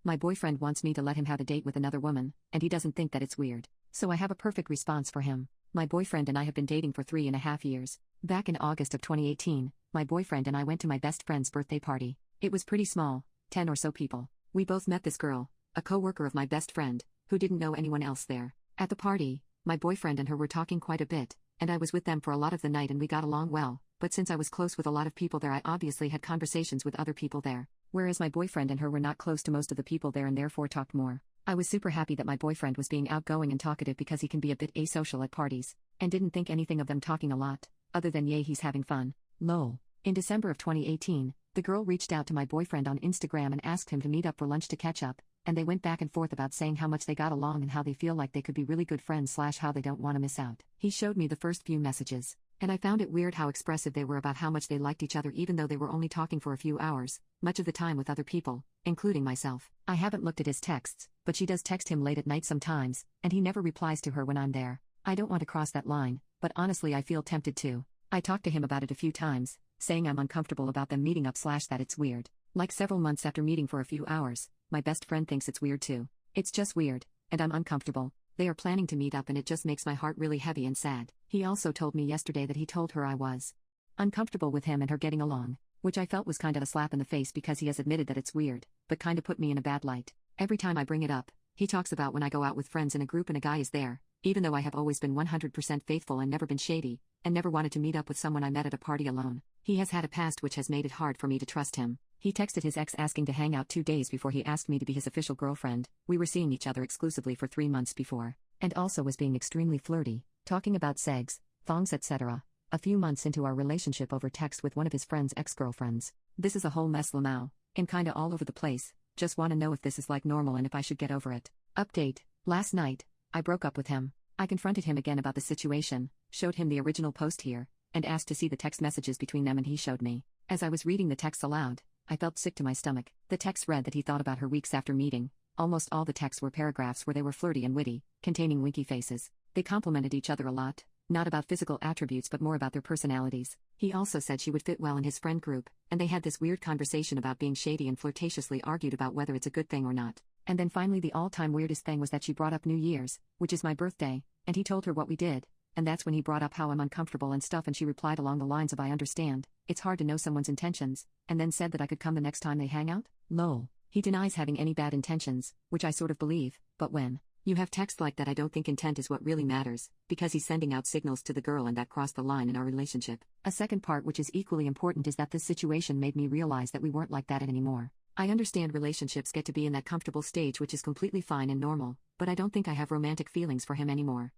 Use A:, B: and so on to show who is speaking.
A: My boyfriend wants me to let him have a date with another woman, and he doesn't think that it's weird. So I have a perfect response for him. My boyfriend and I have been dating for 3.5 years. Back in August of 2018, my boyfriend and I went to my best friend's birthday party. It was pretty small, 10 or so people. We both met this girl, a co-worker of my best friend, who didn't know anyone else there. At the party, my boyfriend and her were talking quite a bit, and I was with them for a lot of the night and we got along well, but since I was close with a lot of people there I obviously had conversations with other people there, whereas my boyfriend and her were not close to most of the people there and therefore talked more. I was super happy that my boyfriend was being outgoing and talkative because he can be a bit asocial at parties, and didn't think anything of them talking a lot, other than yay he's having fun. Lol. In December of 2018, the girl reached out to my boyfriend on Instagram and asked him to meet up for lunch to catch up, and they went back and forth about saying how much they got along and how they feel like they could be really good friends / how they don't want to miss out. He showed me the first few messages, and I found it weird how expressive they were about how much they liked each other even though they were only talking for a few hours, much of the time with other people, including myself. I haven't looked at his texts, but she does text him late at night sometimes, and he never replies to her when I'm there. I don't want to cross that line, but honestly I feel tempted to. I talked to him about it a few times, saying I'm uncomfortable about them meeting up / that it's weird. Like several months after meeting for a few hours, my best friend thinks it's weird too. It's just weird, and I'm uncomfortable. They are planning to meet up and it just makes my heart really heavy and sad. He also told me yesterday that he told her I was uncomfortable with him and her getting along, which I felt was kind of a slap in the face because he has admitted that it's weird, but kinda put me in a bad light. Every time I bring it up, he talks about when I go out with friends in a group and a guy is there, even though I have always been 100% faithful and never been shady, and never wanted to meet up with someone I met at a party alone. He has had a past which has made it hard for me to trust him. He texted his ex asking to hang out 2 days before he asked me to be his official girlfriend. We were seeing each other exclusively for 3 months before, and also was being extremely flirty, talking about segs, thongs etc. A few months into our relationship over text with one of his friend's ex-girlfriends. This is a whole mess Lamau, and kinda all over the place. Just wanna know if this is like normal and if I should get over it. Update. Last night, I broke up with him. I confronted him again about the situation, showed him the original post here, and asked to see the text messages between them and he showed me. As I was reading the text aloud, I felt sick to my stomach. The text read that he thought about her weeks after meeting. Almost all the texts were paragraphs where they were flirty and witty, containing winky faces. They complimented each other a lot, not about physical attributes but more about their personalities. He also said she would fit well in his friend group, and they had this weird conversation about being shady and flirtatiously argued about whether it's a good thing or not. And then finally the all-time weirdest thing was that she brought up New Year's, which is my birthday, and he told her what we did, and that's when he brought up how I'm uncomfortable and stuff and she replied along the lines of I understand, it's hard to know someone's intentions, and then said that I could come the next time they hang out? Lol. He denies having any bad intentions, which I sort of believe, but when you have text like that I don't think intent is what really matters, because he's sending out signals to the girl and that crossed the line in our relationship. A second part which is equally important is that this situation made me realize that we weren't like that anymore. I understand relationships get to be in that comfortable stage which is completely fine and normal, but I don't think I have romantic feelings for him anymore.